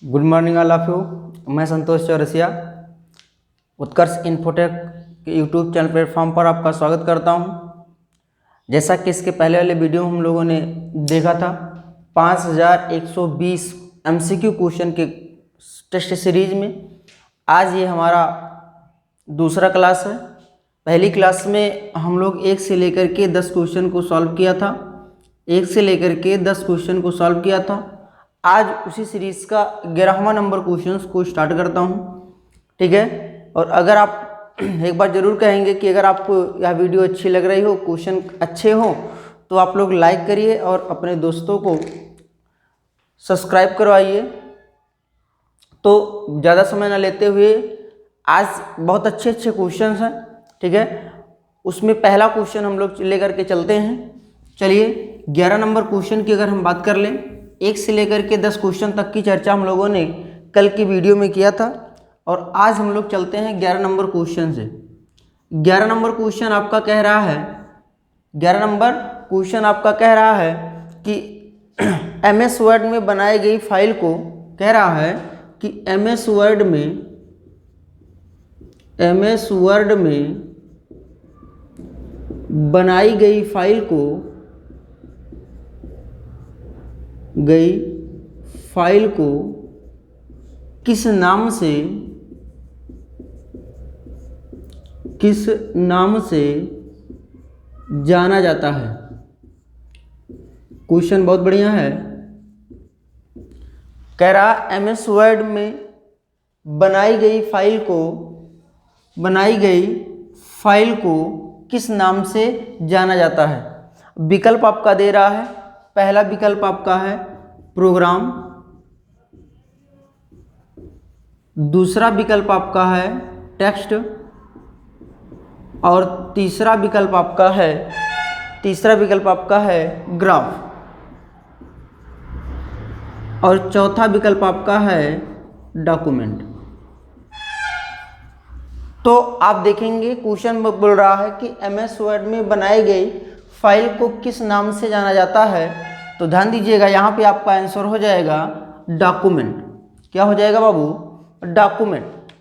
Good morning all of you. मैं संतोष चौरसिया उत्कर्ष infotech के YouTube channel platform पर आपका स्वागत करता हूं। जैसा कि इसके पहले वाले वीडियो हम लोगों ने देखा था 5120 एमसीक्यू क्वेश्चन के टेस्ट सीरीज में, आज ये हमारा दूसरा क्लास है। पहली क्लास में हम लोग 1 से लेकर के 10 क्वेश्चन को सॉल्व किया था, 1 से लेकर के 10 क्वेश्चन को सॉल्व किया था। आज उसी सीरीज़ का 11वां नंबर क्वेश्चंस को स्टार्ट करता हूं, ठीक है। और अगर आप एक बार ज़रूर कहेंगे कि अगर आपको यह वीडियो अच्छी लग रही हो, क्वेश्चन अच्छे हो, तो आप लोग लाइक करिए और अपने दोस्तों को सब्सक्राइब करवाइए। तो ज़्यादा समय ना लेते हुए आज बहुत अच्छे अच्छे क्वेश्चंस हैं, ठीक है। उसमें पहला क्वेश्चन हम लोग लेकर के चलते हैं। चलिए 11 नंबर क्वेश्चन की अगर हम बात कर लें, 1 से लेकर के 10 क्वेश्चन तक की चर्चा हम लोगों ने कल की वीडियो में किया था और आज हम लोग चलते हैं 11 नंबर क्वेश्चन से। 11 नंबर क्वेश्चन आपका कह रहा है 11 नंबर क्वेश्चन आपका कह रहा है कि एमएस वर्ड में बनाई गई फाइल को, कह रहा है कि एमएस वर्ड में बनाई गई फाइल को किस नाम से जाना जाता है। क्वेश्चन बहुत बढ़िया है। कह रहा एमएस वर्ड में बनाई गई फाइल को किस नाम से जाना जाता है। विकल्प आपका दे रहा है। पहला विकल्प आपका है प्रोग्राम, दूसरा विकल्प आपका है टेक्स्ट और तीसरा विकल्प आपका है ग्राफ और चौथा विकल्प आपका है डॉक्यूमेंट। तो आप देखेंगे क्वेश्चन में बोल रहा है कि एमएस वर्ड में बनाई गई फाइल को किस नाम से जाना जाता है। तो ध्यान दीजिएगा, यहाँ पे आपका आंसर हो जाएगा डॉक्यूमेंट। क्या हो जाएगा बाबू? डॉक्यूमेंट।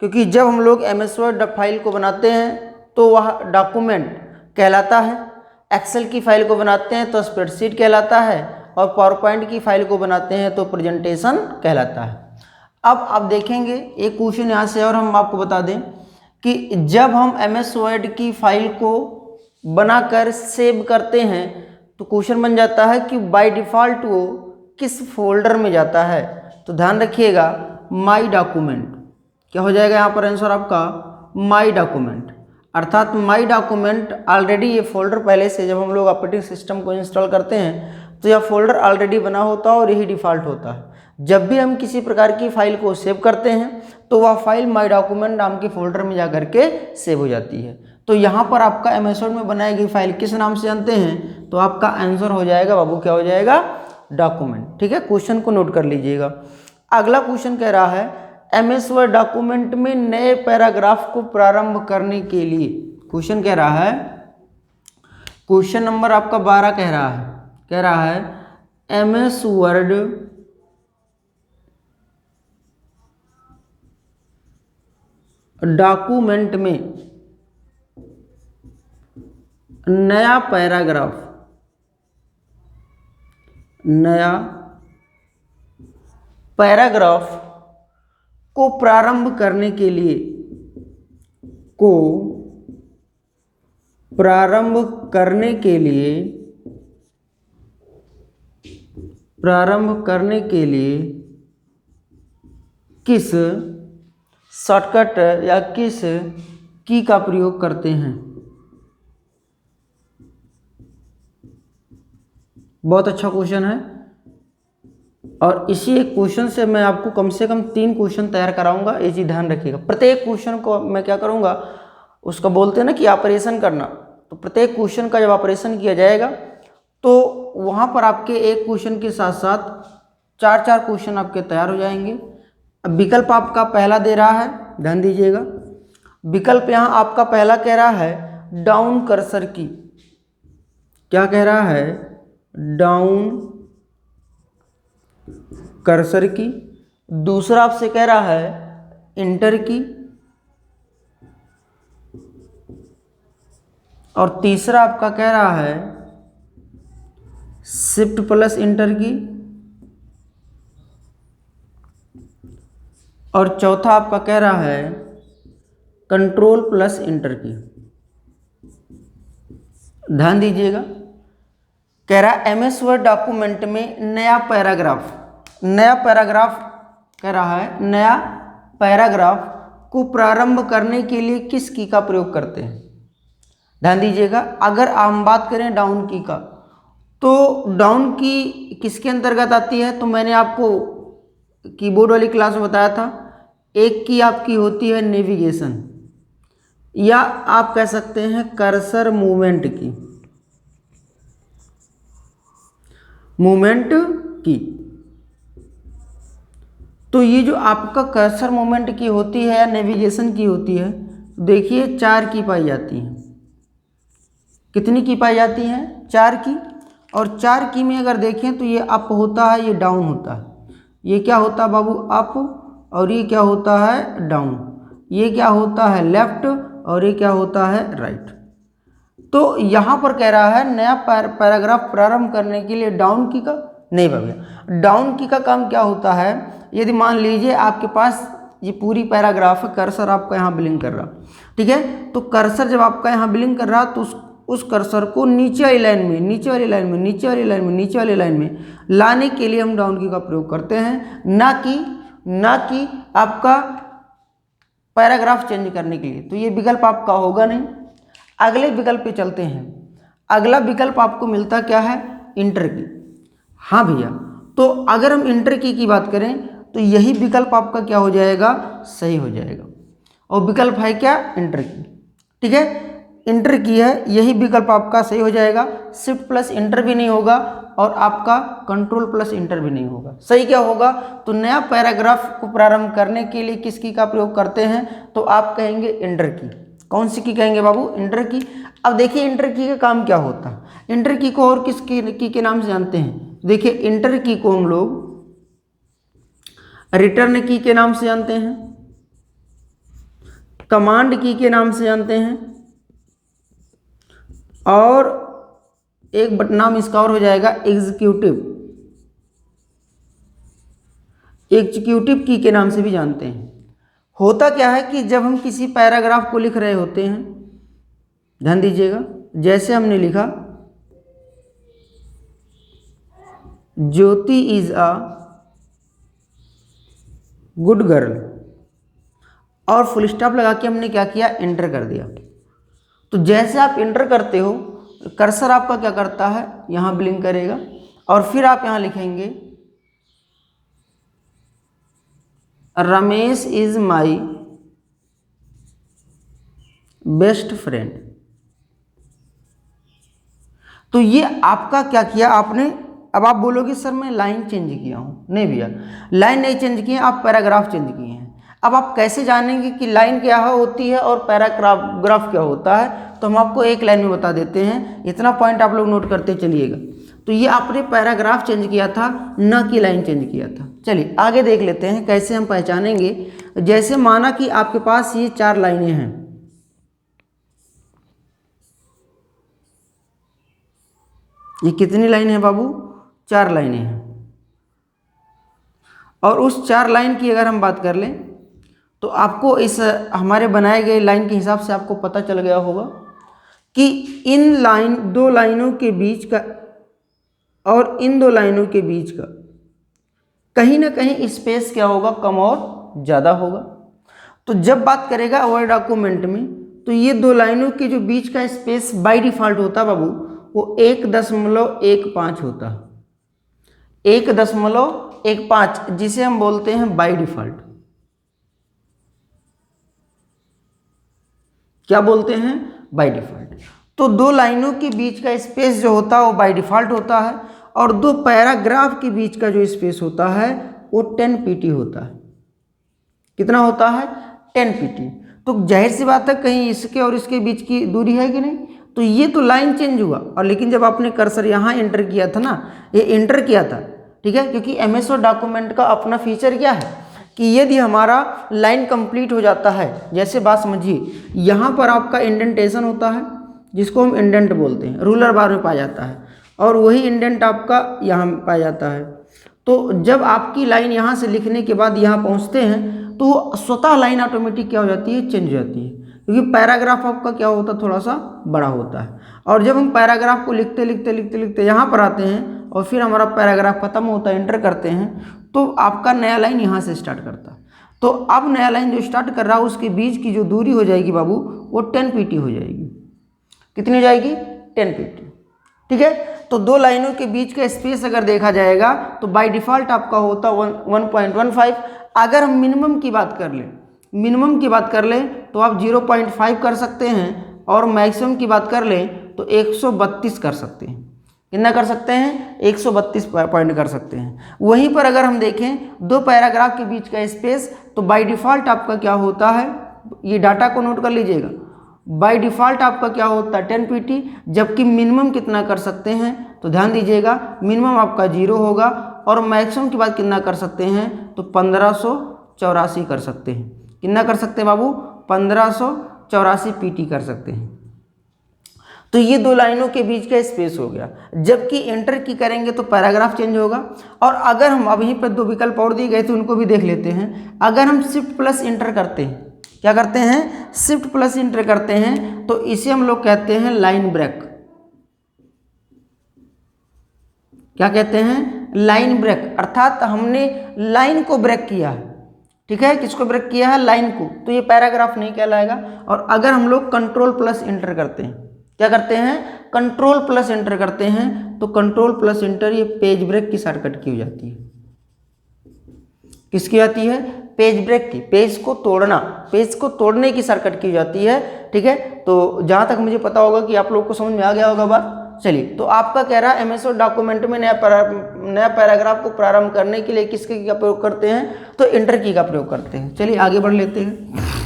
क्योंकि जब हम लोग एमएस वर्ड फाइल को बनाते हैं तो वह डॉक्यूमेंट कहलाता है। एक्सेल की फाइल को बनाते हैं तो स्प्रेडशीट कहलाता है और पावर पॉइंट की फाइल को बनाते हैं तो प्रेजेंटेशन कहलाता है। अब आप देखेंगे एक क्वेश्चन यहाँ से और हम आपको बता दें कि जब हम एमएस वर्ड की फाइल को बनाकर सेव करते हैं तो क्वेश्चन बन जाता है कि बाय डिफ़ॉल्ट वो किस फोल्डर में जाता है। तो ध्यान रखिएगा, माई डॉक्यूमेंट। क्या हो जाएगा यहाँ पर आंसर आपका? माई डॉक्यूमेंट। अर्थात माई डॉक्यूमेंट ऑलरेडी ये फोल्डर पहले से जब हम लोग ऑपरेटिंग सिस्टम को इंस्टॉल करते हैं तो यह फोल्डर ऑलरेडी बना होता है और यही डिफ़ॉल्ट होता है। जब भी हम किसी प्रकार की फाइल को सेव करते हैं तो वह फाइल माई डॉक्यूमेंट नाम के फोल्डर में जाकर के सेव हो जाती है। तो यहाँ पर आपका एमएस वर्ड में बनाई गई फाइल किस नाम से जानते हैं, तो आपका आंसर हो जाएगा बाबू, क्या हो जाएगा? डॉक्यूमेंट। ठीक है, क्वेश्चन को नोट कर लीजिएगा। अगला क्वेश्चन कह रहा है एमएस वर्ड डॉक्यूमेंट में नए पैराग्राफ को प्रारंभ करने के लिए। क्वेश्चन कह रहा है, क्वेश्चन नंबर आपका 12 कह रहा है एमएस वर्ड डॉक्यूमेंट में नया पैराग्राफ को प्रारंभ करने के लिए किस शॉर्टकट या किस की का प्रयोग करते हैं। बहुत अच्छा क्वेश्चन है और इसी एक क्वेश्चन से मैं आपको कम से कम 3 क्वेश्चन तैयार कराऊंगा। ये चीज़ ध्यान रखिएगा। प्रत्येक क्वेश्चन को मैं क्या करूंगा, उसका बोलते हैं ना कि ऑपरेशन करना। तो प्रत्येक क्वेश्चन का जब ऑपरेशन किया जाएगा तो वहाँ पर आपके एक क्वेश्चन के साथ साथ 4 क्वेश्चन आपके तैयार हो जाएंगे। अब विकल्प आपका पहला दे रहा है, ध्यान दीजिएगा। विकल्प यहाँ आपका पहला कह रहा है डाउन कर्सर की। क्या कह रहा है? डाउन कर्सर की। दूसरा आपसे कह रहा है इंटर की, और तीसरा आपका कह रहा है शिफ्ट प्लस इंटर की, और चौथा आपका कह रहा है कंट्रोल प्लस इंटर की। ध्यान दीजिएगा, कह रहा है एमएस वर्ड डॉक्यूमेंट में नया पैराग्राफ कह रहा है नया पैराग्राफ को प्रारंभ करने के लिए किस की का प्रयोग करते हैं। ध्यान दीजिएगा, अगर हम बात करें डाउन की का, तो डाउन की किसके अंतर्गत आती है, तो मैंने आपको कीबोर्ड वाली क्लास में बताया था, एक की आपकी होती है नेविगेशन, या आप कह सकते हैं कर्सर मूवमेंट की। तो ये जो आपका कर्सर मूवमेंट की होती है या नेविगेशन की होती है, देखिए 4 की पाई जाती है। कितनी की पाई जाती हैं? 4 की। और 4 की में अगर देखें तो ये अप होता है, ये डाउन होता है। ये क्या होता है बाबू? अप, और ये क्या होता है? डाउन। ये क्या होता है? लेफ्ट, और ये क्या होता है? राइट। तो यहाँ पर कह रहा है नया पैराग्राफ प्रारंभ करने के लिए डाउन की का नहीं भैया, डाउन की का काम क्या होता है, यदि मान लीजिए आपके पास ये पूरी पैराग्राफ है, कर्सर आपका यहाँ ब्लिंक कर रहा, ठीक है, तो कर्सर जब आपका यहाँ ब्लिंक कर रहा तो उस कर्सर को नीचे वाली लाइन में लाने के लिए हम डाउन की का प्रयोग करते हैं, ना कि आपका पैराग्राफ चेंज करने के लिए। तो ये विकल्प आपका होगा नहीं। अगले विकल्प पे चलते हैं। अगला विकल्प आपको मिलता क्या है? इंटर की। हाँ भैया, तो अगर हम इंटर की बात करें तो यही विकल्प आपका क्या हो जाएगा? सही हो जाएगा। और विकल्प है क्या? इंटर की, ठीक है, इंटर की है, यही विकल्प आपका सही हो जाएगा। शिफ्ट प्लस इंटर भी नहीं होगा और आपका कंट्रोल प्लस इंटर भी नहीं होगा। सही क्या होगा? तो नया पैराग्राफ को प्रारंभ करने के लिए किस की का प्रयोग करते हैं? तो आप कहेंगे इंटर की। कौन सी की कहेंगे बाबू? इंटर की। अब देखिए इंटर की का काम क्या होता है। इंटर की को और किस की के नाम से जानते हैं? देखिए इंटर की को हम लोग रिटर्न की के नाम से जानते हैं, कमांड की के नाम से जानते हैं, और एक नाम इसका और हो जाएगा एग्जीक्यूटिव की के नाम से भी जानते हैं। होता क्या है कि जब हम किसी पैराग्राफ को लिख रहे होते हैं, ध्यान दीजिएगा, जैसे हमने लिखा ज्योति इज अ गुड गर्ल, और फुल स्टॉप लगा के हमने क्या किया? एंटर कर दिया। तो जैसे आप एंटर करते हो, कर्सर आपका क्या करता है? यहाँ ब्लिंक करेगा, और फिर आप यहाँ लिखेंगे Ramesh is my best friend. तो ये आपका क्या किया आपने? अब आप बोलोगे सर मैं लाइन चेंज किया हूँ। नहीं भैया, लाइन नहीं चेंज किए, आप पैराग्राफ चेंज किए हैं। अब आप कैसे जानेंगे कि लाइन क्या होती है और पैराग्राफ क्या होता है? तो हम आपको एक लाइन में बता देते हैं, इतना पॉइंट आप लोग नोट करते चलिएगा। तो ये आपने पैराग्राफ चेंज किया था, न कि लाइन चेंज किया था। चलिए आगे देख लेते हैं कैसे हम पहचानेंगे। जैसे माना कि आपके पास ये 4 लाइनें हैं, ये कितनी लाइन है बाबू? 4 लाइनें हैं। और उस 4 लाइन की अगर हम बात कर लें तो आपको इस हमारे बनाए गए लाइन के हिसाब से आपको पता चल गया होगा कि इन 2 लाइनों के बीच का और इन 2 लाइनों के बीच का कहीं ना कहीं स्पेस क्या होगा? कम और ज़्यादा होगा। तो जब बात करेगा वर्ड डॉक्यूमेंट में, तो ये 2 लाइनों के जो बीच का स्पेस बाय डिफ़ॉल्ट होता है बाबू, वो 1.15 होता है। 1.15, जिसे हम बोलते हैं बाय डिफ़ॉल्ट। क्या बोलते हैं? By default. तो 2 लाइनों के बीच का स्पेस जो होता है वो बाय डिफ़ॉल्ट होता है, और 2 पैराग्राफ के बीच का जो स्पेस होता है वो 10 pt होता है। कितना होता है? 10 pt। तो जाहिर सी बात है कहीं इसके और इसके बीच की दूरी है कि नहीं? तो ये तो लाइन चेंज हुआ, और लेकिन जब आपने कर्सर यहाँ एंटर किया था ना, ये एंटर किया था, ठीक है, क्योंकि एमएस वर्ड डॉक्यूमेंट का अपना फीचर क्या है कि यदि हमारा लाइन कंप्लीट हो जाता है, जैसे बात समझिए, यहाँ पर आपका इंडेंटेशन होता है जिसको हम इंडेंट बोलते हैं, रूलर बार में पाया जाता है, और वही इंडेंट आपका यहाँ पाया जाता है। तो जब आपकी लाइन यहाँ से लिखने के बाद यहाँ पहुँचते हैं तो स्वतः लाइन ऑटोमेटिक क्या हो जाती है, चेंज हो जाती है, क्योंकि पैराग्राफ आपका क्या होता है, थोड़ा सा बड़ा होता है। और जब हम पैराग्राफ को लिखते लिखते लिखते लिखते यहाँ पर आते हैं और फिर हमारा पैराग्राफ खत्म होता है, एंटर करते हैं, तो आपका नया लाइन यहाँ से स्टार्ट करता है। तो अब नया लाइन जो स्टार्ट कर रहा है उसके बीच की जो दूरी हो जाएगी बाबू, वो 10 pt हो जाएगी। कितनी हो जाएगी, 10 pt। ठीक है, तो दो लाइनों के बीच का स्पेस अगर देखा जाएगा तो बाय डिफ़ॉल्ट आपका होता 1.15। अगर हम मिनिमम की बात कर लें, मिनिमम की बात कर लें तो आप 0.5 कर सकते हैं, और मैक्सिमम की बात कर लें तो 132 कर सकते हैं। कितना कर सकते हैं, 132 पॉइंट कर सकते हैं। वहीं पर अगर हम देखें दो पैराग्राफ के बीच का स्पेस, तो बाय डिफ़ॉल्ट आपका क्या होता है, ये डाटा को नोट कर लीजिएगा, बाय डिफ़ॉल्ट आपका क्या होता है 10 pt, जबकि मिनिमम कितना कर सकते हैं, तो ध्यान दीजिएगा मिनिमम आपका 0 होगा, और मैक्सिमम की बात कितना कर सकते हैं, तो 1584 कर सकते हैं। कितना कर सकते हैं बाबू, 1584 pt कर सकते हैं। तो ये दो लाइनों के बीच का स्पेस हो गया। जबकि एंटर की करेंगे तो पैराग्राफ चेंज होगा। और अगर हम अब यहीं पर दो विकल्प और दिए गए थे, उनको भी देख लेते हैं। अगर हम शिफ्ट प्लस इंटर करते हैं, क्या करते हैं, शिफ्ट प्लस इंटर करते हैं, तो इसे हम लोग कहते हैं लाइन ब्रेक। क्या कहते हैं, लाइन ब्रेक, अर्थात हमने लाइन को ब्रेक किया है। ठीक है, किसको ब्रेक किया है, लाइन को, तो ये पैराग्राफ नहीं कहलाएगा। और अगर हम लोग कंट्रोल प्लस इंटर करते हैं, क्या करते हैं, कंट्रोल प्लस इंटर करते हैं, तो कंट्रोल प्लस इंटर ये पेज ब्रेक की शॉर्टकट की हो जाती है। किसकी आती है, पेज ब्रेक की, पेज को तोड़ना, पेज को तोड़ने की शॉर्टकट की जाती है। ठीक है, तो जहाँ तक मुझे पता होगा कि आप लोग को समझ में आ गया होगा बात। चलिए, तो आपका कह रहा है एमएस वर्ड डॉक्यूमेंट में नया पैराग्राफ को प्रारंभ करने के लिए किसके की का प्रयोग करते हैं, तो इंटर की का प्रयोग करते हैं। चलिए आगे बढ़ लेते हैं,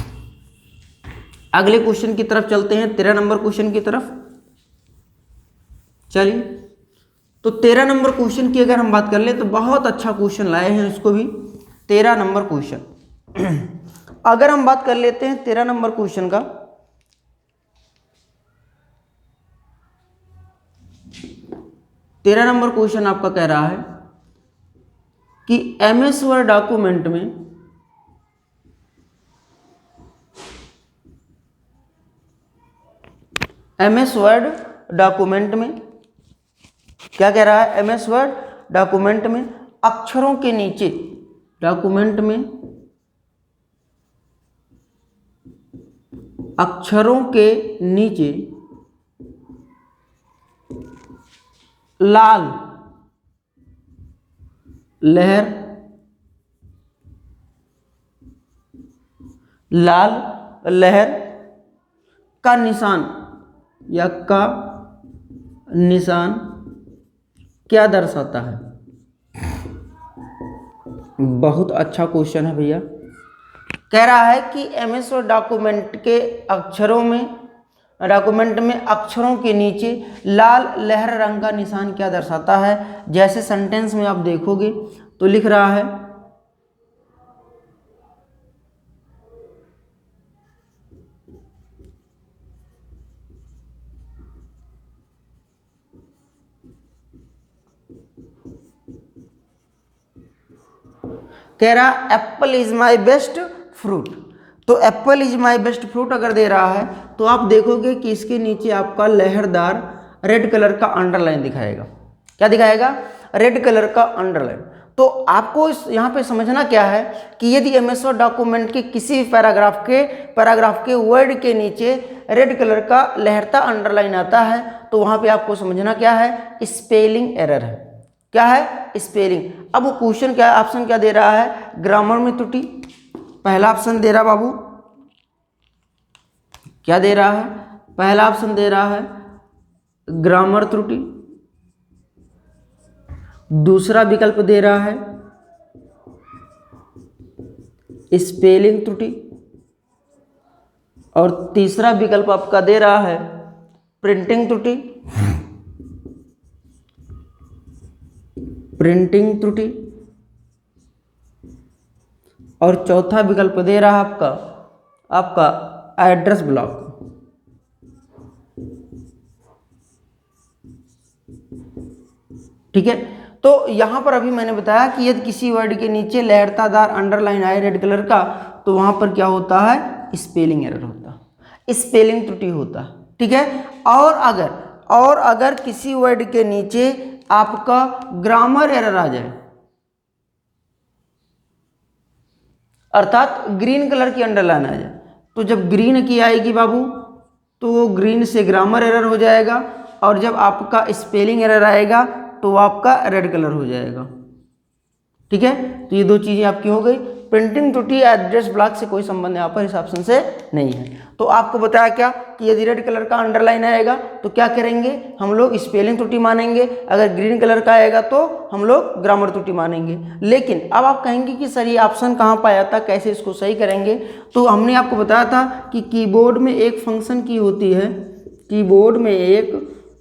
अगले क्वेश्चन की तरफ चलते हैं, 13 नंबर क्वेश्चन की तरफ। चलिए, तो 13 नंबर क्वेश्चन की अगर हम बात कर ले तो बहुत अच्छा क्वेश्चन लाए हैं, इसको भी 13 नंबर क्वेश्चन। अगर हम बात कर लेते हैं 13 नंबर क्वेश्चन का, तेरह नंबर क्वेश्चन आपका कह रहा है कि एमएस वर्ड डॉक्यूमेंट में एमएस वर्ड डॉक्यूमेंट में क्या कह रहा है, एमएस वर्ड डॉक्यूमेंट में अक्षरों के नीचे, डॉक्यूमेंट में अक्षरों के नीचे लाल लहर, लाल लहर का निशान या का निशान क्या दर्शाता है। बहुत अच्छा क्वेश्चन है भैया। कह रहा है कि एमएस वर्ड डॉक्यूमेंट के अक्षरों में, डॉक्यूमेंट में अक्षरों के नीचे लाल लहर रंग का निशान क्या दर्शाता है। जैसे सेंटेंस में आप देखोगे तो लिख रहा है कह रहा apple is my best fruit. तो apple is my best fruit अगर दे रहा है तो आप देखोगे कि इसके नीचे आपका लहरदार रेड कलर का अंडरलाइन दिखाएगा। क्या दिखाएगा, रेड कलर का अंडरलाइन। तो आपको इस यहाँ पे समझना क्या है कि यदि एमएस वर्ड डॉक्यूमेंट के किसी भी पैराग्राफ के वर्ड के नीचे रेड कलर का लहरता अंडरलाइन आता है तो वहाँ पे आपको समझना क्या है, स्पेलिंग एरर है। क्या है, स्पेलिंग। अब वो क्वेश्चन क्या, ऑप्शन क्या दे रहा है, ग्रामर में त्रुटि। पहला ऑप्शन दे रहा बाबू, क्या दे रहा है, पहला ऑप्शन दे रहा है ग्रामर त्रुटि। दूसरा विकल्प दे रहा है स्पेलिंग त्रुटि, और तीसरा विकल्प आपका दे रहा है प्रिंटिंग त्रुटि। प्रिंटिंग त्रुटि। और चौथा विकल्प दे रहा है आपका एड्रेस ब्लॉक। ठीक है, तो यहां पर अभी मैंने बताया कि यदि किसी वर्ड के नीचे लहरतादार अंडरलाइन आए रेड कलर का, तो वहां पर क्या होता है, स्पेलिंग एरर होता है, स्पेलिंग त्रुटि होता है। ठीक है, और अगर किसी वर्ड के नीचे आपका ग्रामर एरर आ जाए, अर्थात ग्रीन कलर की अंडरलाइन आ जाए, तो जब ग्रीन की आएगी बाबू तो वो ग्रीन से ग्रामर एरर हो जाएगा, और जब आपका स्पेलिंग एरर आएगा तो आपका रेड कलर हो जाएगा। ठीक है, तो ये दो चीजें आपकी हो गई। प्रिंटिंग त्रुटि एड्रेस ब्लॉक से कोई संबंध यहाँ पर इस ऑप्शन से नहीं है। तो आपको बताया क्या कि यदि रेड कलर का अंडरलाइन आएगा तो क्या करेंगे, हम लोग स्पेलिंग त्रुटि मानेंगे, अगर ग्रीन कलर का आएगा तो हम लोग ग्रामर त्रुटि मानेंगे। लेकिन अब आप कहेंगे कि सर ये ऑप्शन कहाँ पाया था, कैसे इसको सही करेंगे, तो हमने आपको बताया था कि कीबोर्ड में एक फंक्शन की होती है, कीबोर्ड में एक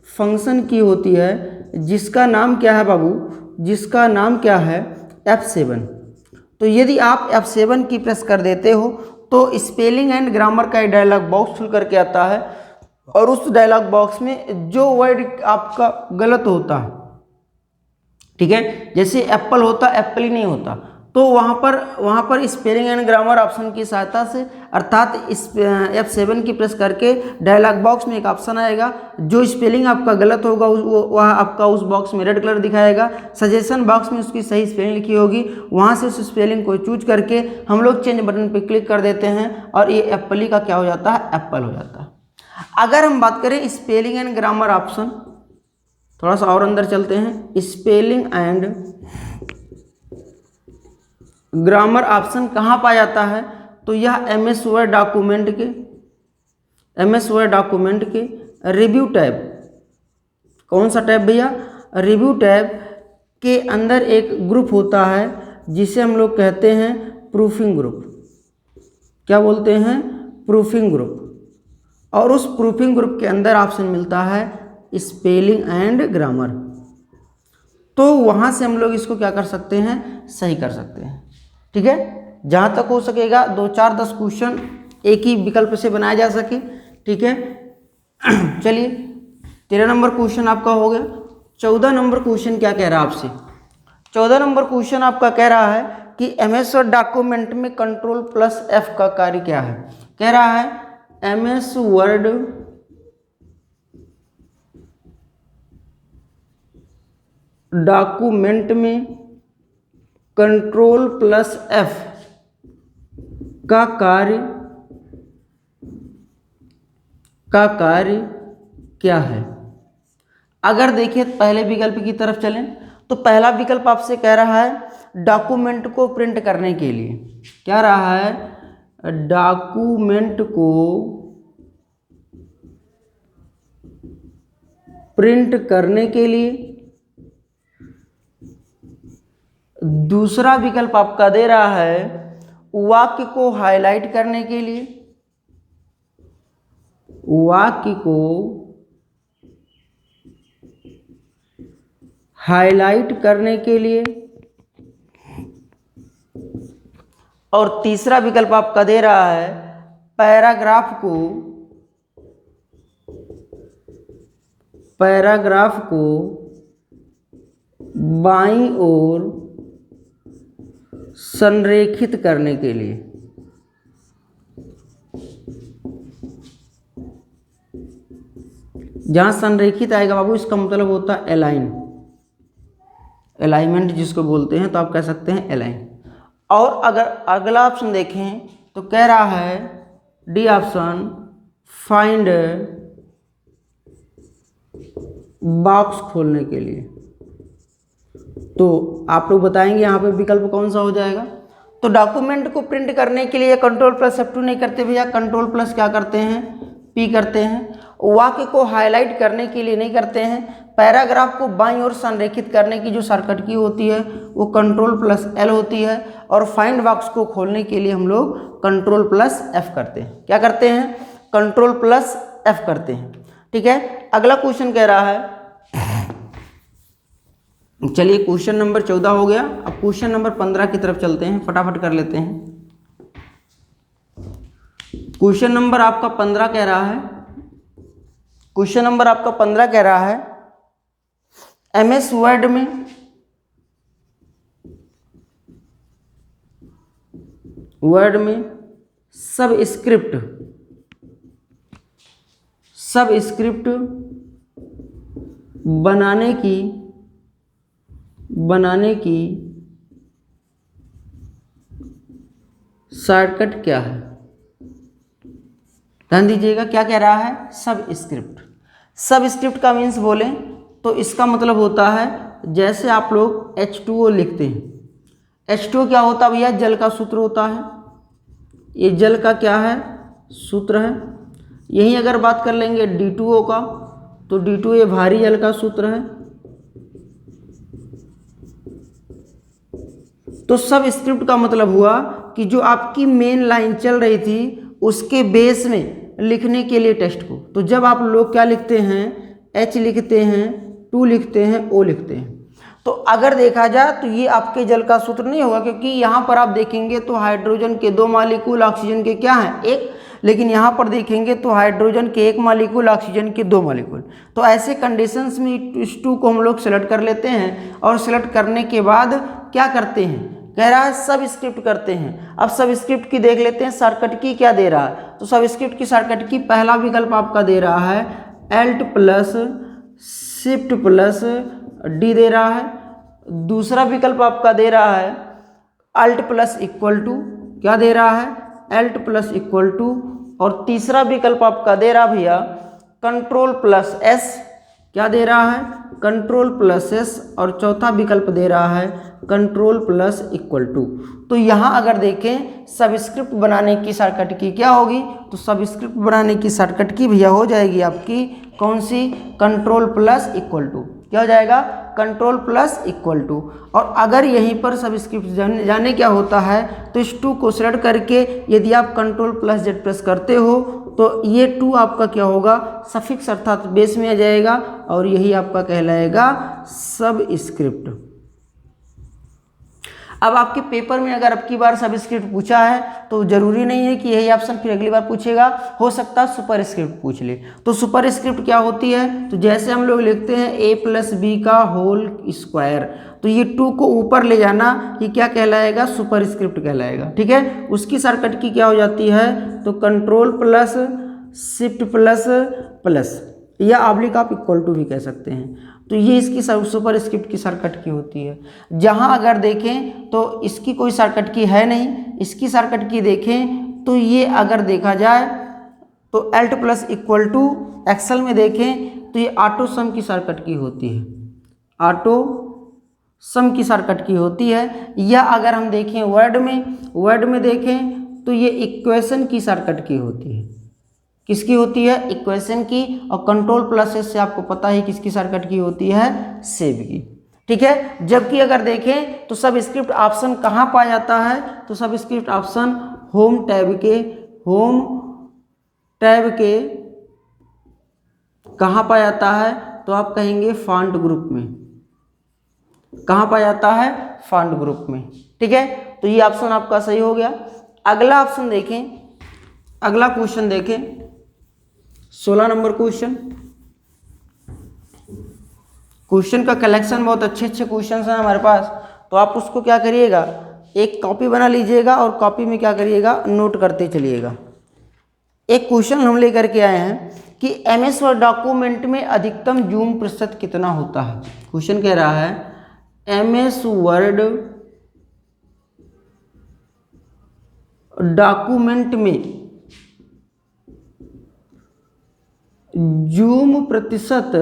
फंक्शन की होती है जिसका नाम क्या है बाबू, जिसका नाम क्या है F7। तो यदि आप F7 की प्रेस कर देते हो तो स्पेलिंग एंड ग्रामर का एक डायलॉग बॉक्स खुल करके आता है, और उस डायलॉग बॉक्स में जो वर्ड आपका गलत होता है, ठीक है, जैसे एप्पल होता एप्पल ही नहीं होता, तो वहाँ पर स्पेलिंग एंड ग्रामर ऑप्शन की सहायता से, अर्थात F7 की प्रेस करके डायलॉग बॉक्स में एक ऑप्शन आएगा, जो स्पेलिंग आपका गलत होगा वह आपका उस बॉक्स में रेड कलर दिखाएगा, सजेशन बॉक्स में उसकी सही स्पेलिंग लिखी होगी, वहाँ से उस स्पेलिंग को चूज करके हम लोग चेंज बटन पर क्लिक कर देते हैं और ये एप्पल ही का क्या हो जाता है, एप्पल हो जाता है। अगर हम बात करें स्पेलिंग एंड ग्रामर ऑप्शन, थोड़ा सा और अंदर चलते हैं, स्पेलिंग एंड ग्रामर ऑप्शन कहाँ पाया जाता है, तो यह MS वर्ड डॉक्यूमेंट के रिव्यू टैब, कौन सा टैब भैया, रिव्यू टैब के अंदर एक ग्रुप होता है जिसे हम लोग कहते हैं प्रूफिंग ग्रुप। क्या बोलते हैं, प्रूफिंग ग्रुप। और उस प्रूफिंग ग्रुप के अंदर ऑप्शन मिलता है स्पेलिंग एंड ग्रामर, तो वहाँ से हम लोग इसको क्या कर सकते हैं, सही कर सकते हैं। ठीक है, जहाँ तक हो सकेगा 2, 4, 10 क्वेश्चन एक ही विकल्प से बनाया जा सके। ठीक है, चलिए 13 नंबर क्वेश्चन आपका हो गया। 14 नंबर क्वेश्चन क्या कह रहा है आपसे, 14 नंबर क्वेश्चन आपका कह रहा है कि MS वर्ड डॉक्यूमेंट में Ctrl+F का कार्य क्या है। कह रहा है MS वर्ड डॉक्यूमेंट में Ctrl+F का कार्य क्या है। अगर देखिए पहले विकल्प की तरफ चलें तो पहला विकल्प आपसे कह रहा है डॉक्यूमेंट को प्रिंट करने के लिए, क्या रहा है, डॉक्यूमेंट को प्रिंट करने के लिए। दूसरा विकल्प आपका दे रहा है वाक्य को हाईलाइट करने के लिए, वाक्य को हाईलाइट करने के लिए। और तीसरा विकल्प आपका दे रहा है पैराग्राफ को बाईं ओर संरेखित करने के लिए। जहां संरेखित आएगा बाबू इसका मतलब होता है अलाइनमेंट जिसको बोलते हैं, तो आप कह सकते हैं अलाइन। और अगर अगला ऑप्शन देखें तो कह रहा है डी ऑप्शन, फाइंड बॉक्स खोलने के लिए। तो आप लोग बताएंगे यहाँ पे विकल्प कौन सा हो जाएगा। तो डॉक्यूमेंट को प्रिंट करने के लिए Ctrl+F2 नहीं करते भैया, Ctrl+ क्या करते हैं, P करते हैं। वाक्य को हाईलाइट करने के लिए नहीं करते हैं। पैराग्राफ को बाईं ओर संरेखित करने की जो शॉर्टकट की होती है वो Ctrl+L होती है। और फाइंड बॉक्स को खोलने के लिए हम लोग Ctrl+F करते हैं। क्या करते हैं, Ctrl+F करते हैं। ठीक है, अगला क्वेश्चन कह रहा है, चलिए क्वेश्चन नंबर 14 हो गया। अब क्वेश्चन नंबर 15 की तरफ चलते हैं, फटाफट कर लेते हैं। क्वेश्चन नंबर आपका 15 कह रहा है, क्वेश्चन नंबर आपका 15 कह रहा है एमएस वर्ड में सबस्क्रिप्ट बनाने की शॉर्टकट क्या है। ध्यान दीजिएगा, क्या कह रहा है, सबस्क्रिप्ट का मीन्स बोलें तो इसका मतलब होता है जैसे आप लोग H2O लिखते हैं, H2O क्या होता है भैया, जल का सूत्र होता है, ये जल का क्या है, सूत्र है। यहीं अगर बात कर लेंगे D2O का, तो D2O ये भारी जल का सूत्र है। तो सबस्क्रिप्ट का मतलब हुआ कि जो आपकी मेन लाइन चल रही थी उसके बेस में लिखने के लिए टेक्स्ट को, तो जब आप लोग क्या लिखते हैं, H लिखते हैं, 2 लिखते हैं, O लिखते हैं, तो अगर देखा जाए तो ये आपके जल का सूत्र नहीं होगा, क्योंकि यहाँ पर आप देखेंगे तो हाइड्रोजन के 2 मॉलिक्यूल, ऑक्सीजन के क्या हैं, 1, लेकिन यहाँ पर देखेंगे तो हाइड्रोजन के 1 मॉलिक्यूल, ऑक्सीजन के 2 मॉलिक्यूल। तो ऐसे कंडीशंस में इस 2 को हम लोग सेलेक्ट कर लेते हैं, और सेलेक्ट करने के बाद क्या करते हैं, कह रहा है सबस्क्रिप्ट करते हैं। अब सबस्क्रिप्ट की देख लेते हैं शॉर्टकट की क्या दे रहा है। तो सबस्क्रिप्ट की शॉर्टकट की पहला विकल्प आपका दे रहा है Alt plus shift plus D दे रहा है। दूसरा विकल्प आपका दे रहा है Alt प्लस इक्वल टू, क्या दे रहा है, Alt प्लस इक्वल टू। और तीसरा विकल्प आपका दे रहा भैया कंट्रोल प्लस S, क्या दे रहा है, कंट्रोल प्लस S। और चौथा विकल्प दे रहा है कंट्रोल प्लस इक्वल टू। तो यहाँ अगर देखें सबस्क्रिप्ट बनाने की शॉर्टकट की क्या होगी, तो सबस्क्रिप्ट बनाने की शॉर्टकट की भैया हो जाएगी आपकी कौन सी, कंट्रोल प्लस इक्वल टू। क्या हो जाएगा, कंट्रोल प्लस इक्वल टू। और अगर यहीं पर सबस्क्रिप्ट जाने क्या होता है, तो इस 2 को सेलेक्ट करके यदि आप कंट्रोल प्लस Z प्रेस करते हो तो ये 2 आपका क्या होगा, सफिक्स अर्थात बेस में आ जाएगा, और यही आपका कहलाएगा सबस्क्रिप्ट। अब आपके पेपर में अगर अब की बार सबस्क्रिप्ट पूछा है तो जरूरी नहीं है कि यही ऑप्शन फिर अगली बार पूछेगा, हो सकता है सुपरस्क्रिप्ट पूछ ले। तो सुपरस्क्रिप्ट क्या होती है, तो जैसे हम लोग लिखते हैं A प्लस बी का होल स्क्वायर, तो ये 2 को ऊपर ले जाना, ये क्या कहलाएगा, सुपरस्क्रिप्ट कहलाएगा। ठीक है, उसकी शॉर्टकट की क्या हो जाती है, तो control plus shift plus plus, या ऑब्लिक आप इक्वल टू भी कह सकते हैं। तो ये इसकी सुपरस्क्रिप्ट की शॉर्टकट की होती है। जहाँ अगर देखें तो इसकी कोई शॉर्टकट की है नहीं, इसकी शॉर्टकट की देखें तो ये अगर देखा जाए तो Alt plus equal to, Excel में देखें तो ये ऑटो सम की शॉर्टकट की होती है, ऑटो सम की शॉर्टकट की होती है। या अगर हम देखें वर्ड में देखें तो ये इक्वेशन की शॉर्टकट की होती है। किसकी होती है, इक्वेशन की। और कंट्रोल प्लस S से आपको पता है किसकी शॉर्टकट की होती है, सेव की। ठीक है, जबकि अगर देखें तो सबस्क्रिप्ट ऑप्शन कहाँ पाया जाता है, तो सबस्क्रिप्ट ऑप्शन होम टैब के कहाँ पाया जाता है, तो आप कहेंगे फॉन्ट ग्रुप में। कहाँ पाया जाता है, फॉन्ट ग्रुप में। ठीक है, तो ये ऑप्शन आपका सही हो गया। अगला ऑप्शन देखें, अगला क्वेश्चन देखें, 16 नंबर क्वेश्चन का कलेक्शन बहुत अच्छे क्वेश्चन हैं हमारे पास। तो आप उसको क्या करिएगा, एक कॉपी बना लीजिएगा और कॉपी में क्या करिएगा, नोट करते चलिएगा। एक क्वेश्चन हम लेकर के आए हैं कि MS वर्ड डॉक्यूमेंट में अधिकतम जूम प्रतिशत कितना होता है। क्वेश्चन कह रहा है MS वर्ड डॉक्यूमेंट में जूम प्रतिशत,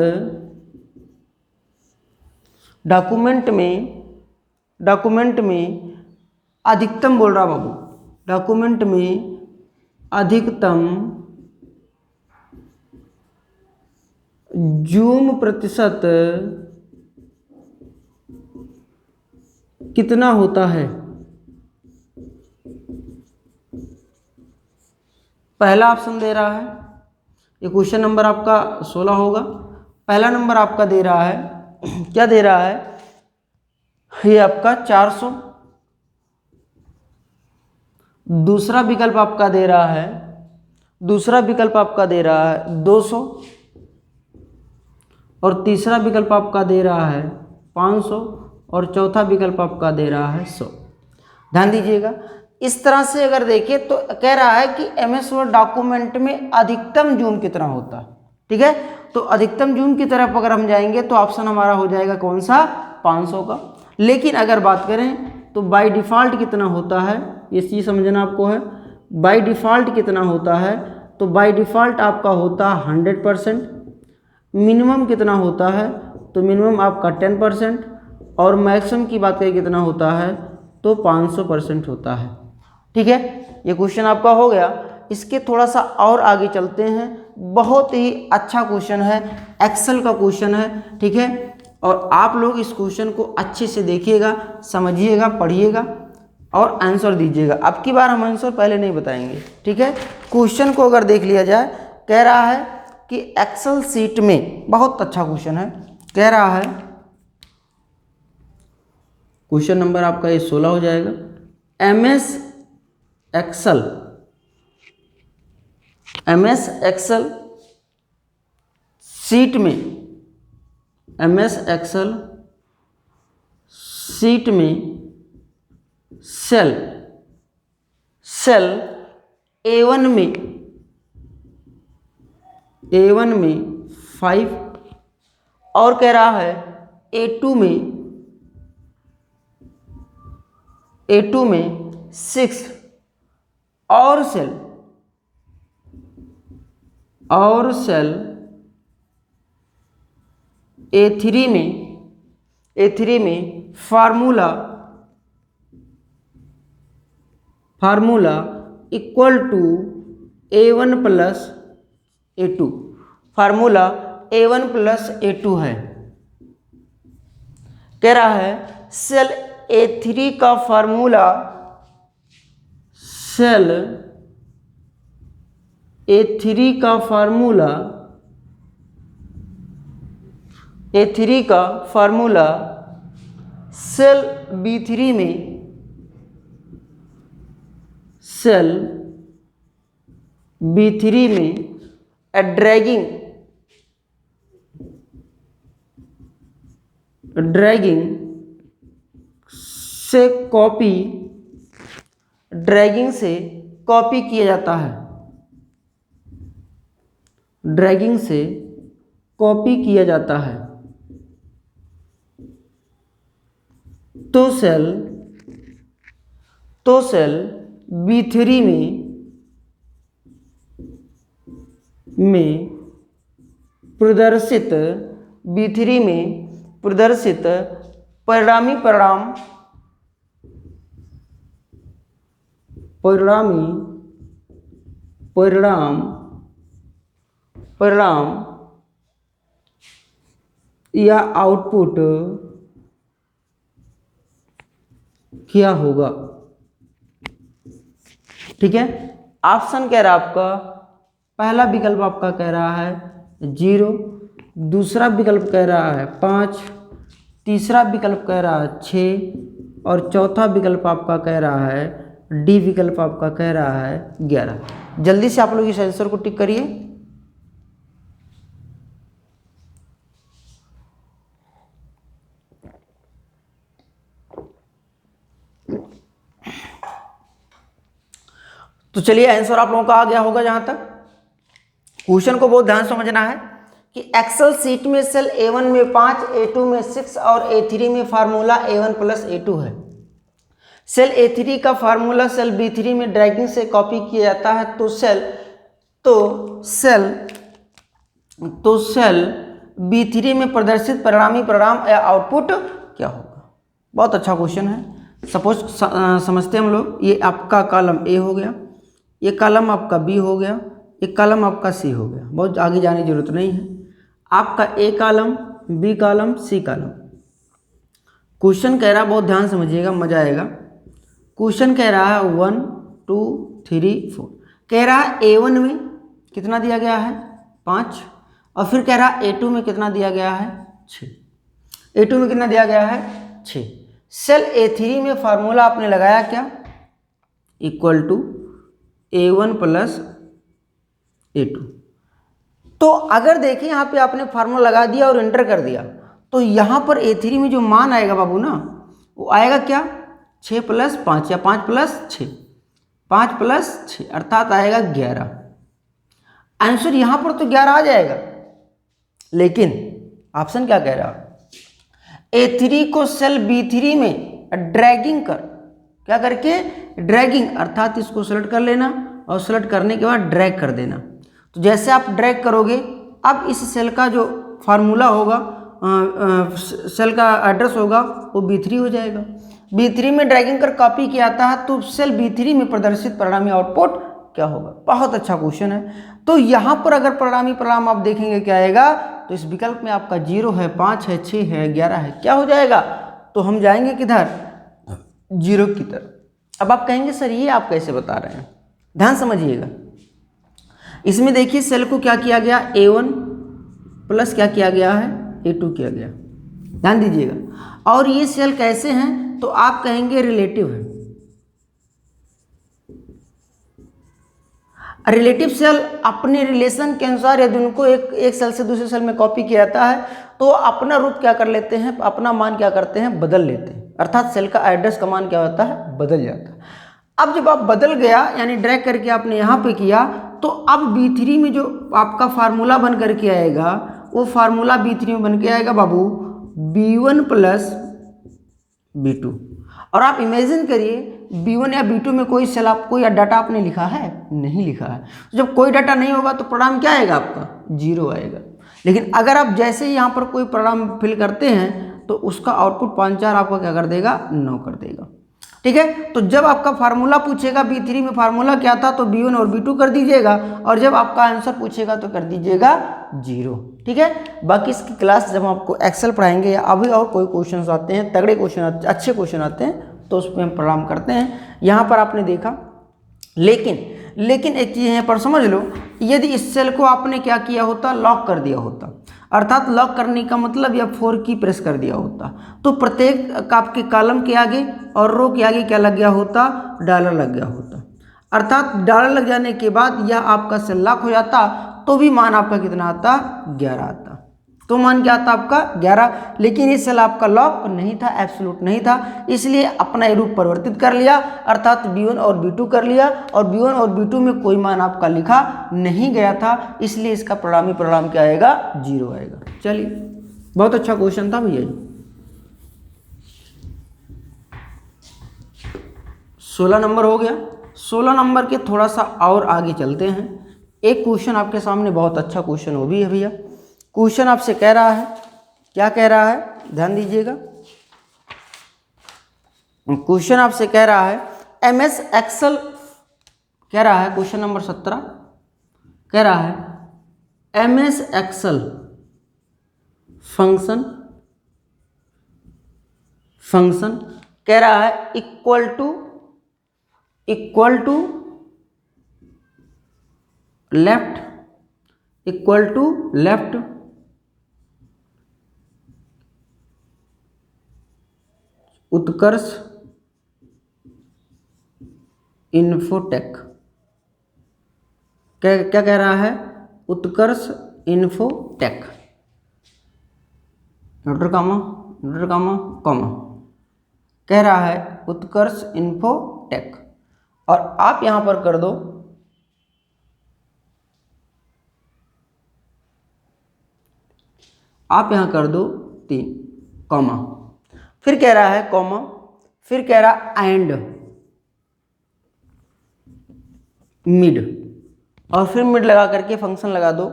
डॉक्यूमेंट में अधिकतम बोल रहा बाबू, डॉक्यूमेंट में अधिकतम जूम प्रतिशत कितना होता है। पहला ऑप्शन दे रहा है, ये क्वेश्चन नंबर आपका 16 होगा। पहला नंबर आपका दे रहा है, क्या दे रहा है, ये आपका 400। दूसरा विकल्प आपका दे रहा है दूसरा विकल्प आपका दे रहा है 200 और तीसरा विकल्प आपका दे रहा है 500 और चौथा विकल्प आपका दे रहा है 100। ध्यान दीजिएगा, इस तरह से अगर देखें तो कह रहा है कि एमएस वर्ड डॉक्यूमेंट में अधिकतम जूम कितना होता है। ठीक है, तो अधिकतम जूम की तरफ अगर हम जाएंगे तो ऑप्शन हमारा हो जाएगा कौन सा, 500 का। लेकिन अगर बात करें तो बाय डिफ़ॉल्ट कितना होता है, ये चीज़ समझना आपको है। बाय डिफ़ॉल्ट कितना होता है, तो बाय डिफ़ॉल्ट आपका होता है 100%। मिनिमम कितना होता है, तो मिनिमम आपका 10%। और मैक्सिमम की बात करें कितना होता है, तो 500% होता है। ठीक है, ये क्वेश्चन आपका हो गया। इसके थोड़ा सा और आगे चलते हैं। बहुत ही अच्छा क्वेश्चन है, एक्सेल का क्वेश्चन है। ठीक है, और आप लोग इस क्वेश्चन को अच्छे से देखिएगा, समझिएगा, पढ़िएगा और आंसर दीजिएगा। अब की बार हम आंसर पहले नहीं बताएंगे। ठीक है, क्वेश्चन को अगर देख लिया जाए, कह रहा है कि एक्सेल सीट में, बहुत अच्छा क्वेश्चन है, कह रहा है क्वेश्चन नंबर आपका ये 16 हो जाएगा। एमएस एक्सेल सीट में, एमएस एक्सेल सीट में सेल A1 में 5 और कह रहा है A2 में 6 और सेल A3 में formula equal to A1 plus A2, formula A1 plus A2 है। कह रहा है सेल A3 का फार्मूला, सेल A3 का फार्मूला सेल B3 में ड्रैगिंग से कॉपी किया जाता है, ड्रैगिंग से कॉपी किया जाता है। तो सेल B3 में प्रदर्शित परिणामी परिणाम या आउटपुट क्या होगा। ठीक है, ऑप्शन कह रहा है आपका, पहला विकल्प आपका कह रहा है 0, दूसरा विकल्प कह रहा है 5, तीसरा विकल्प कह रहा है 6 और चौथा विकल्प आपका कह रहा है, डी विकल्प आपका कह रहा है 11। जल्दी से आप लोग इस आंसर को टिक करिए। तो चलिए, आंसर आप लोगों का आ गया होगा। जहां तक क्वेश्चन को बहुत ध्यान से समझना है कि एक्सेल सीट में सेल A1 में 5, A2 में 6 और A3 में फार्मूला A1 प्लस A2 है। सेल A3 का फार्मूला सेल B3 में ड्रैगिंग से कॉपी किया जाता है। तो सेल B3 में प्रदर्शित परिणामी परिणाम या आउटपुट क्या होगा। बहुत अच्छा क्वेश्चन है। सपोज समझते हैं हम लोग, ये आपका कॉलम A हो गया, ये कॉलम आपका B हो गया, एक कॉलम आपका C हो गया। बहुत आगे जाने की जरूरत नहीं है। आपका A column, B column, C column. Question कह रहा है, बहुत ध्यान समझिएगा, मजा आएगा। क्वेश्चन कह रहा है 1 2 3 4। कह रहा है A1 में कितना दिया गया है, 5, और फिर कह रहा है A2 में कितना दिया गया है, 6। A2 में कितना दिया गया है, 6। सेल A3 में फार्मूला आपने लगाया क्या, equal to A1 plus A2। तो अगर देखें यहाँ पे आपने फार्मूला लगा दिया और एंटर कर दिया, तो यहाँ पर A3 में जो मान आएगा बाबू ना, वो आएगा क्या, 6 + 5 या 5 + 6, 5 + 6 अर्थात आएगा 11। आंसर यहाँ पर तो 11 आ जाएगा, लेकिन ऑप्शन क्या कह रहा है, A3 को सेल B3 में ड्रैगिंग कर, क्या करके, ड्रैगिंग अर्थात इसको सेलेक्ट कर लेना और सेलेक्ट करने के बाद ड्रैग कर देना। तो जैसे आप ड्रैग करोगे, अब इस सेल का जो फार्मूला होगा, सेल का एड्रेस होगा, वो B3 हो जाएगा। B3 में ड्रैगिंग कर कॉपी किया आता है, तो सेल B3 में प्रदर्शित परिणामी आउटपुट क्या होगा। बहुत अच्छा क्वेश्चन है। तो यहाँ पर अगर परिणामी परिणाम आप देखेंगे क्या आएगा, तो इस विकल्प में आपका 0 है, 5 है, 6 है, 11 है, क्या हो जाएगा, तो हम जाएंगे किधर, 0 की तरफ। अब आप कहेंगे सर ये आप कैसे बता रहे हैं, ध्यान समझिएगा। इसमें देखिए सेल को क्या किया गया, A1 प्लस क्या किया गया है, A2 किया गया, ध्यान दीजिएगा। और ये सेल कैसे हैं, तो आप कहेंगे रिलेटिव है। रिलेटिव सेल अपने रिलेशन के अनुसार यदि उनको एक सेल से दूसरे सेल में कॉपी किया जाता है, तो अपना रूप क्या कर लेते हैं, अपना मान क्या करते हैं, बदल लेते हैं, अर्थात सेल का एड्रेस का मान क्या होता है, बदल जाता है। अब जब आप बदल गया, यानी ड्रैग करके आपने यहाँ पे किया, तो अब B3 में जो आपका फार्मूला बन करके आएगा, वो फार्मूला B3 में बन के आएगा बाबू B1 + B2। और आप इमेजिन करिए B1 या B2 में कोई सेल आप कोई डाटा आपने लिखा है, नहीं लिखा है। जब कोई डाटा नहीं होगा तो परिणाम क्या आएगा आपका, 0 आएगा। लेकिन अगर आप जैसे ही यहाँ पर कोई परिणाम फिल करते हैं, तो उसका आउटपुट 5 4 आपका क्या कर देगा, 9 कर देगा। ठीक है। तो जब आपका फार्मूला पूछेगा B3 में फार्मूला क्या था, तो B1 और B2 कर दीजिएगा, और जब आपका आंसर पूछेगा तो कर दीजिएगा 0। ठीक है। बाकी इसकी क्लास जब हम आपको एक्सेल पढ़ाएंगे या अभी और कोई क्वेश्चन आते हैं, तगड़े क्वेश्चन अच्छे क्वेश्चन आते हैं, तो उस पर हम परिणाम करते हैं। यहाँ पर आपने देखा, लेकिन एक चीज़ यहाँ पर समझ लो, यदि इस सेल को आपने क्या किया होता, लॉक कर दिया होता, अर्थात लॉक करने का मतलब या 4 की प्रेस कर दिया होता, तो प्रत्येक आपके कॉलम के आगे और रो के आगे क्या लग गया होता, डॉलर लग गया होता। अर्थात डॉलर लग जाने के बाद यह आपका सेल लॉक हो जाता, तो भी मान आपका कितना आता, 11 आता। तो मान क्या आता आपका 11। लेकिन ये सेल आपका लॉक नहीं था, एब्सोल्यूट नहीं था, इसलिए अपना रूप परिवर्तित कर लिया, अर्थात B1 और B2 कर लिया, और B1 और B2 में कोई मान आपका लिखा नहीं गया था, इसलिए इसका परिणाम क्या आएगा, 0 आएगा। चलिए, बहुत अच्छा क्वेश्चन था भैया। 16 नंबर हो गया। 16 नंबर के थोड़ा सा और आगे चलते हैं। एक क्वेश्चन आपके सामने बहुत अच्छा क्वेश्चन वो भी है भैया। क्वेश्चन आपसे कह रहा है, क्या कह रहा है, ध्यान दीजिएगा। क्वेश्चन आपसे कह रहा है MS एक्सेल, कह रहा है क्वेश्चन नंबर 17, कह रहा है MS एक्सेल फंक्शन कह रहा है equal to left Utkarsh Infotech. क्या कह रहा है, उत्कर्ष इन्फोटेक, डॉक्टर कामा कह रहा है उत्कर्ष इन्फोटेक। और आप यहां पर कर दो आप यहां कर दो 3 कॉमा, फिर कह रहा है कॉमा, फिर कह रहा एंड मिड, और फिर मिड लगा करके फंक्शन लगा दो,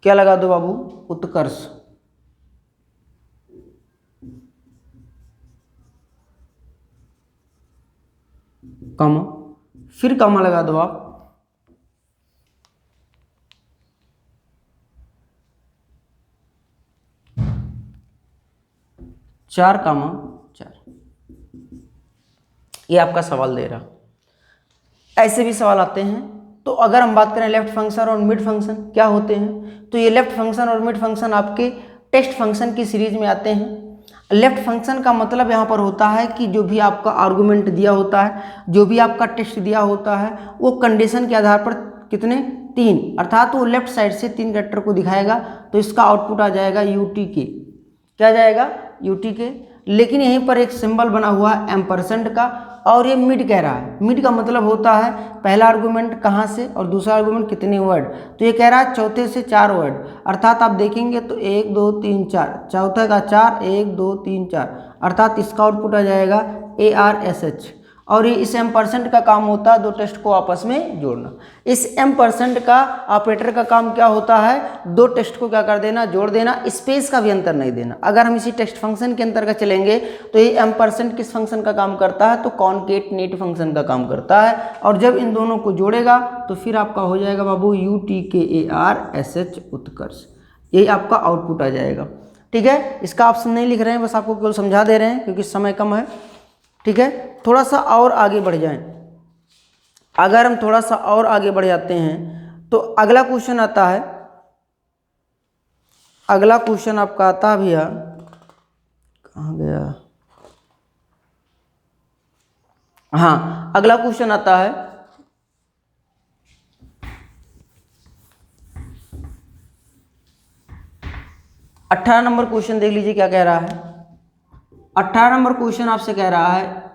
क्या लगा दो बाबू, उत्कर्ष। कॉमा, फिर कॉमा लगा दो आप, चार कामा 4। ये आपका सवाल दे रहा। ऐसे भी सवाल आते हैं। तो अगर हम बात करें लेफ्ट फंक्शन और मिड फंक्शन क्या होते हैं, तो ये लेफ्ट फंक्शन और मिड फंक्शन आपके टेस्ट फंक्शन की सीरीज में आते हैं। लेफ्ट फंक्शन का मतलब यहाँ पर होता है कि जो भी आपका आर्गुमेंट दिया होता है, जो भी आपका टेस्ट दिया होता है, वो कंडीशन के आधार पर कितने 3, अर्थात वो लेफ्ट साइड से 3 कैरेक्टर को दिखाएगा, तो इसका आउटपुट आ जाएगा UTK। क्या जाएगा? UTK। लेकिन यहीं पर एक सिंबल बना हुआ है एम्परसेंड का, और ये मिड कह रहा है। मिड का मतलब होता है पहला आर्गुमेंट कहाँ से और दूसरा आर्गुमेंट कितने वर्ड, तो ये कह रहा है चौथे से 4 वर्ड, अर्थात आप देखेंगे तो 1 2 3 4, चौथे का 4, 1 2 3 4, अर्थात इसका आउटपुट आ जाएगा ARSH। और ये इस एम्परसेंड का काम होता है दो टेस्ट को आपस में जोड़ना। इस एम्परसेंड का ऑपरेटर का काम क्या होता है? दो टेस्ट को क्या कर देना? जोड़ देना, स्पेस का भी अंतर नहीं देना। अगर हम इसी टेक्स्ट फंक्शन के अंतर्गत चलेंगे तो ये एम्परसेंड किस फंक्शन का काम करता है? तो कॉनकेटनेट फंक्शन का काम करता है। और जब इन दोनों को जोड़ेगा तो फिर आपका हो जाएगा बाबू UTKARSH उत्कर्ष, यही आपका आउटपुट आ जाएगा। ठीक है, इसका ऑप्शन नहीं लिख रहे हैं, बस आपको केवल समझा दे रहे हैं क्योंकि समय कम है। ठीक है, थोड़ा सा और आगे बढ़ जाएं। अगर हम थोड़ा सा और आगे बढ़ जाते हैं तो अगला क्वेश्चन आता है, अगला क्वेश्चन आपका आता है भैया, कहाँ गया? हाँ, अगला क्वेश्चन आता है 18 नंबर क्वेश्चन। देख लीजिए क्या कह रहा है। 18 नंबर क्वेश्चन आपसे कह रहा है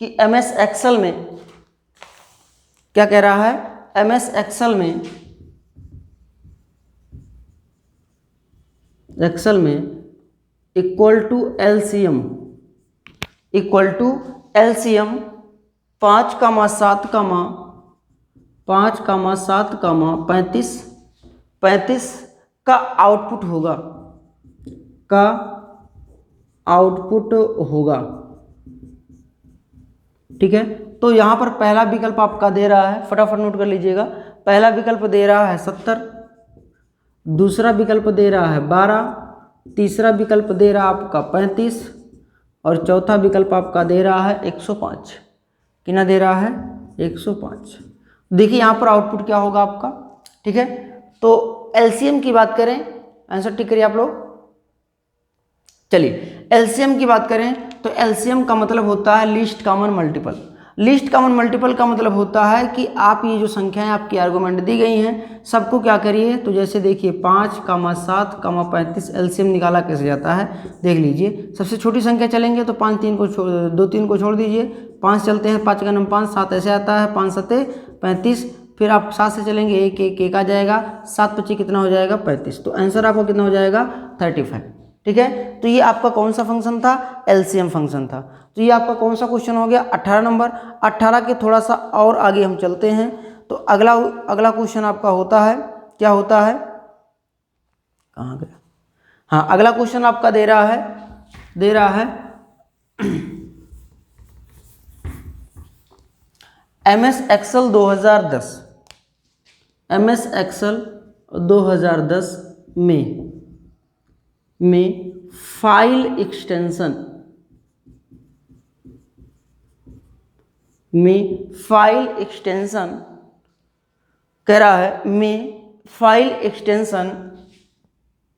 कि MS एक्सेल में क्या कह रहा है? MS एक्सेल में इक्वल टू LCM 5, 7, 35 का आउटपुट होगा। ठीक है, तो यहाँ पर पहला विकल्प आपका दे रहा है, फटाफट नोट कर लीजिएगा। पहला विकल्प दे रहा है 70, दूसरा विकल्प दे रहा है 12, तीसरा विकल्प दे रहा है आपका 35 और चौथा विकल्प आपका दे रहा है 105। कितना दे रहा है? 105। देखिए यहाँ पर आउटपुट क्या होगा आपका। ठीक है, तो LCM की बात करें, आंसर टिक करिए आप लोग। चलिए, LCM की बात करें तो LCM का मतलब होता है least common multiple. Least common multiple का मतलब होता है कि आप ये जो संख्याएं आपकी आर्गुमेंट दी गई हैं सबको क्या करिए, तो जैसे देखिए 5, 7, 35 LCM निकाला कैसे जाता है देख लीजिए। सबसे छोटी संख्या चलेंगे तो 5 3 को 2 3 को छोड़ दीजिए, 5 चलते हैं, 5 का नंबर 5, 7 ऐसे आता है, 5 7 35, फिर आप 7 से चलेंगे, एक आ जाएगा, 7 25 कितना हो जाएगा? 35। तो आंसर आपका कितना हो जाएगा? 35। ठीक है, तो ये आपका कौन सा फंक्शन था? LCM फंक्शन था। तो ये आपका कौन सा क्वेश्चन हो गया? 18 नंबर। 18 के थोड़ा सा और आगे हम चलते हैं तो अगला क्वेश्चन आपका होता है, क्या होता है, कहाँ गया? हाँ, अगला क्वेश्चन आपका दे रहा है MS एक्सेल 2010 में फाइल एक्सटेंशन कह रहा है में फाइल एक्सटेंशन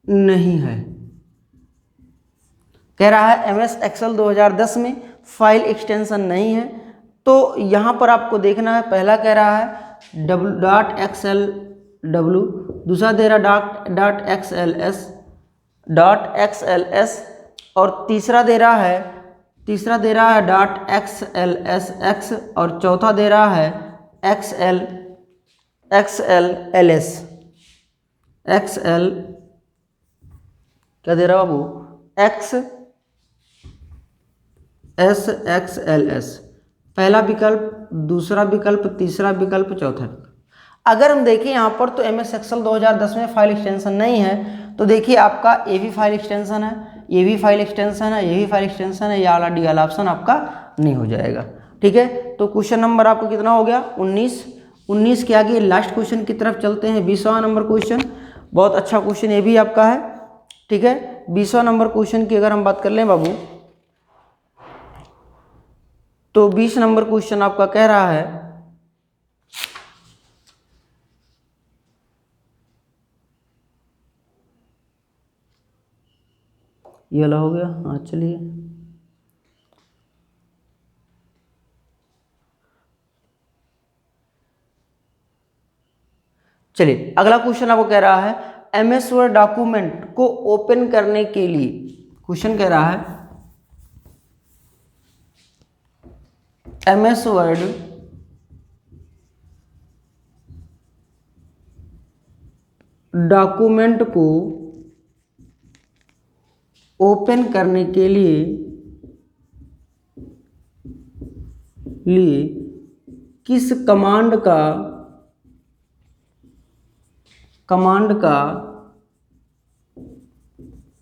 नहीं है। कह रहा है MS एक्सेल 2010 में फाइल एक्सटेंशन नहीं है। तो यहाँ पर आपको देखना है, पहला कह रहा है .xlw, दूसरा दे रहा .xls और तीसरा दे रहा है .xlsx और चौथा दे रहा है xlls क्या दे रहा है बाबू? XLS। पहला विकल्प, दूसरा विकल्प, तीसरा विकल्प, चौथा विकल्प। अगर हम देखें यहाँ पर तो MS एक्सेल 2010 में फाइल एक्सटेंशन नहीं है। तो देखिए आपका ये भी फाइल एक्सटेंशन है, ये भी फाइल एक्सटेंशन है, ये भी फाइल एक्सटेंशन है, ये वाला डी वाला ऑप्शन आपका नहीं हो जाएगा। ठीक है, तो क्वेश्चन नंबर आपका कितना हो गया? 19 के आगे लास्ट क्वेश्चन की तरफ चलते हैं। 20वां नंबर क्वेश्चन, बहुत अच्छा क्वेश्चन ये भी आपका है। ठीक है, 20वां नंबर क्वेश्चन की अगर हम बात कर लें बाबू, तो 20 नंबर क्वेश्चन आपका कह रहा है ये वाला हो गया। हाँ चलिए, चलिए अगला क्वेश्चन आपको कह रहा है एमएस वर्ड डॉक्यूमेंट को ओपन करने के लिए, क्वेश्चन कह रहा है एमएस वर्ड डॉक्यूमेंट को ओपन करने के लिए किस कमांड का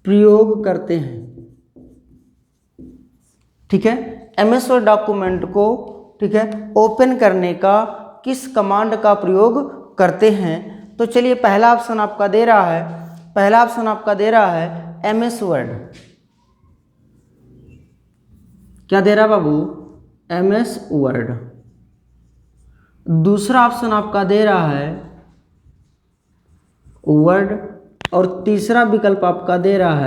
प्रयोग करते हैं। ठीक है, एमएस वर्ड डॉक्यूमेंट को, ठीक है, ओपन करने का किस कमांड का प्रयोग करते हैं। तो चलिए पहला ऑप्शन आपका दे रहा है एमएस वर्ड। क्या दे रहा बाबू? MS Word. दूसरा ऑप्शन आपका दे रहा है वर्ड, और तीसरा विकल्प आपका दे रहा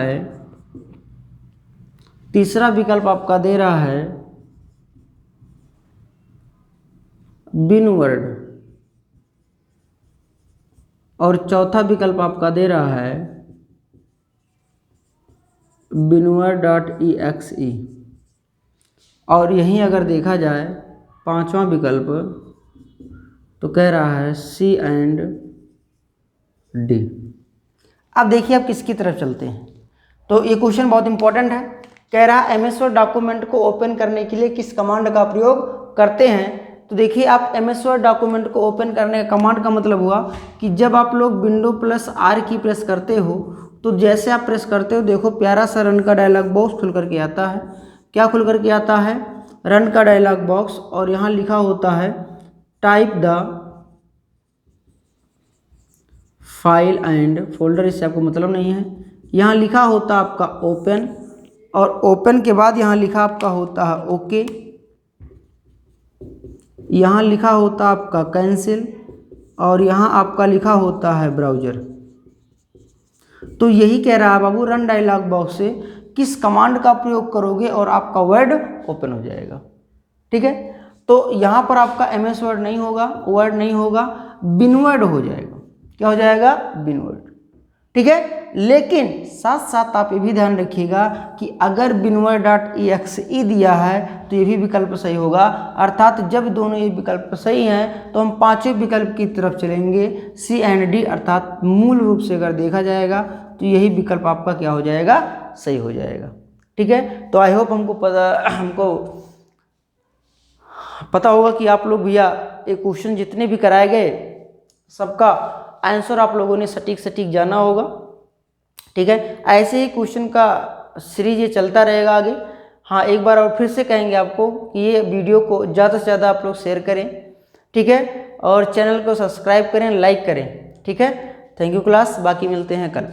है बिन वर्ड, और चौथा विकल्प आपका दे रहा है binword.exe। और यहीं अगर देखा जाए पांचवा विकल्प तो कह रहा है C एंड D। अब देखिए आप किसकी तरफ चलते हैं। तो ये क्वेश्चन बहुत इंपॉर्टेंट है। कह रहा है एमएस वर्ड डॉक्यूमेंट को ओपन करने के लिए किस कमांड का प्रयोग करते हैं। तो देखिए आप एमएस वर्ड डॉक्यूमेंट को ओपन करने का कमांड का मतलब हुआ कि जब आप लोग विंडो प्लस आर की प्रेस करते हो तो जैसे आप प्रेस करते हो देखो प्यारा सा रन का डायलॉग बॉक्स खुल करके आता है। क्या खुल करके आता है? रन का डायलॉग बॉक्स, और यहाँ लिखा होता है type the file and folder. इससे आपको मतलब नहीं है। यहाँ लिखा होता है आपका ओपन, और ओपन के बाद यहाँ लिखा आपका होता है ओके, यहाँ लिखा होता है आपका कैंसिल, और यहाँ आपका लिखा होता है ब्राउज़र। तो यही कह रहा है बाबू, रन डायलॉग बॉक्स से किस कमांड का प्रयोग करोगे और आपका वर्ड ओपन हो जाएगा। ठीक है, तो यहाँ पर आपका एमएस वर्ड नहीं होगा, वर्ड नहीं होगा, बिनवर्ड हो जाएगा। क्या हो जाएगा? बिनवर्ड। ठीक है, लेकिन साथ साथ आप ये भी ध्यान रखिएगा कि अगर binword.exe दिया है तो ये भी विकल्प सही होगा। अर्थात जब दोनों ये विकल्प सही हैं तो हम पांचवें विकल्प की तरफ चलेंगे C एंड D। अर्थात मूल रूप से अगर देखा जाएगा तो यही विकल्प आपका क्या हो जाएगा? सही हो जाएगा। ठीक है, तो आई होप हमको पता होगा कि आप लोग भैया ये क्वेश्चन जितने भी कराए गए सबका आंसर आप लोगों ने सटीक जाना होगा। ठीक है, ऐसे ही क्वेश्चन का सीरीज ये चलता रहेगा आगे। हाँ, एक बार और फिर से कहेंगे आपको कि ये वीडियो को ज़्यादा से ज़्यादा आप लोग शेयर करें। ठीक है, और चैनल को सब्सक्राइब करें, लाइक करें। ठीक है, थैंक यू क्लास, बाकी मिलते हैं कल।